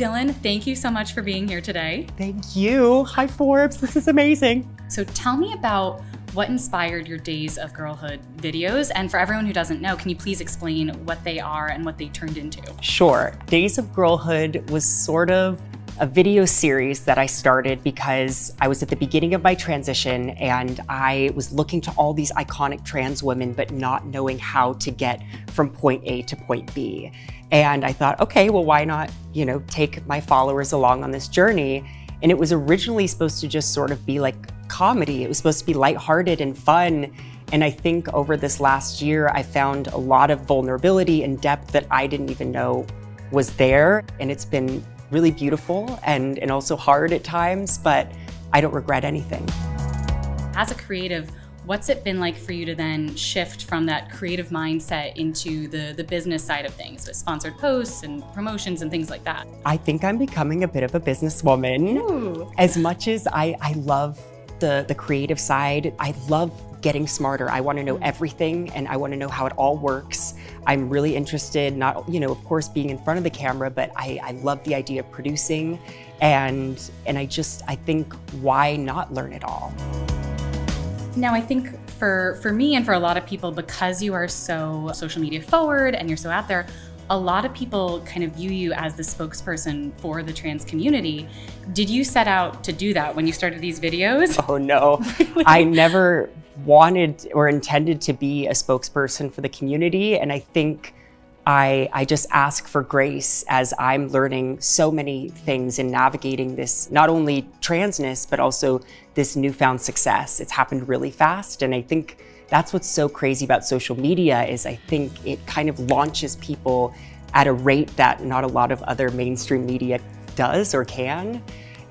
Dylan, thank you so much for being here today. Thank you. Hi, Forbes. This is amazing. So tell me about what inspired your Days of Girlhood videos. And for everyone who doesn't know, can you please explain what they are and what they turned into? Sure. Days of Girlhood was sort of a video series that I started because I was at the beginning of my transition and I was looking to all these iconic trans women, but not knowing how to get from point A to point B. And I thought, okay, well, why not, take my followers along on this journey? And it was originally supposed to just sort of be like comedy. It was supposed to be lighthearted and fun. And I think over this last year, I found a lot of vulnerability and depth that I didn't even know was there. And it's been really beautiful and also hard at times, but I don't regret anything. As a creative, what's it been like for you to then shift from that creative mindset into the business side of things with sponsored posts and promotions and things like that? I think I'm becoming a bit of a businesswoman. Ooh. As much as I love the creative side, I love getting smarter. I want to know everything and I want to know how it all works. I'm really interested, not, of course, being in front of the camera, but I love the idea of producing and I think why not learn it all? Now, I think for me and for a lot of people, because you are so social media forward and you're so out there, a lot of people kind of view you as the spokesperson for the trans community. Did you set out to do that when you started these videos? Oh no, I never wanted or intended to be a spokesperson for the community. And I think I just ask for grace as I'm learning so many things and navigating this, not only transness, but also this newfound success. It's happened really fast. And I think that's what's so crazy about social media is I think it kind of launches people at a rate that not a lot of other mainstream media does or can.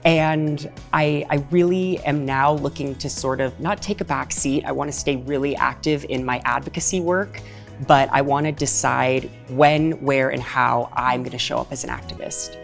And I really am now looking to sort of not take a back seat. I want to stay really active in my advocacy work, but I want to decide when, where, and how I'm going to show up as an activist.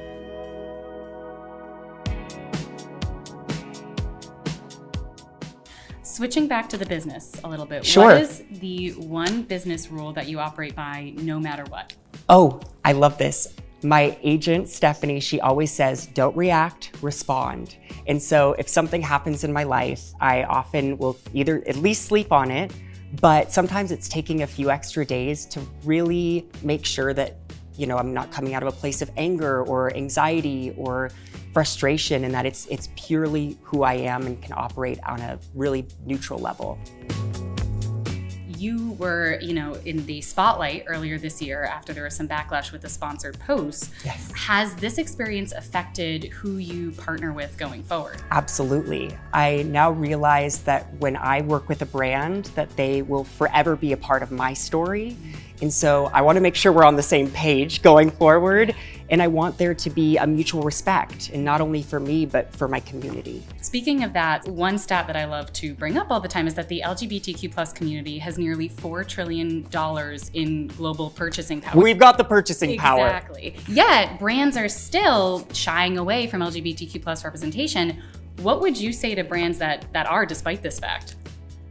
Switching back to the business a little bit, Sure. What is the one business rule that you operate by no matter what? Oh, I love this. My agent, Stephanie, she always says, don't react, respond. And so if something happens in my life, I often will either at least sleep on it, but sometimes it's taking a few extra days to really make sure that, I'm not coming out of a place of anger or anxiety or frustration, and that it's purely who I am and can operate on a really neutral level. You were, in the spotlight earlier this year after there was some backlash with the sponsored posts. Yes. Has this experience affected who you partner with going forward? Absolutely. I now realize that when I work with a brand, that they will forever be a part of my story. And so I want to make sure we're on the same page going forward. And I want there to be a mutual respect, and not only for me, but for my community. Speaking of that, one stat that I love to bring up all the time is that the LGBTQ+ community has nearly $4 trillion in global purchasing power. We've got the purchasing power. Exactly. Yet brands are still shying away from LGBTQ+ representation. What would you say to brands that are, despite this fact?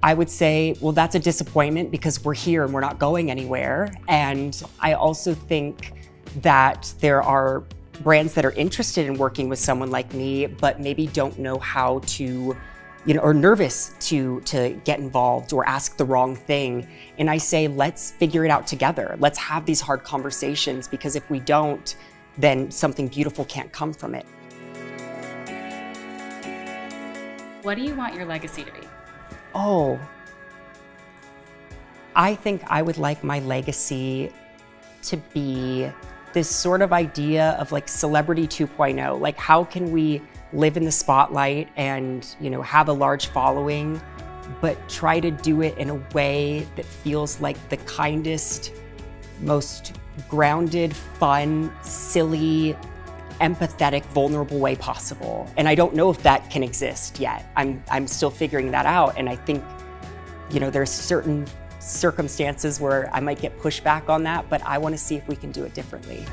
I would say, well, that's a disappointment because we're here and we're not going anywhere. And I also think that there are brands that are interested in working with someone like me, but maybe don't know how to, or nervous to get involved or ask the wrong thing. And I say, let's figure it out together. Let's have these hard conversations, because if we don't, then something beautiful can't come from it. What do you want your legacy to be? Oh, I think I would like my legacy to be this sort of idea of like celebrity 2.0. Like, how can we live in the spotlight and, have a large following, but try to do it in a way that feels like the kindest, most grounded, fun, silly, empathetic, vulnerable way possible. And I don't know if that can exist yet. I'm still figuring that out. And I think, there's certain circumstances where I might get pushback on that, but I want to see if we can do it differently.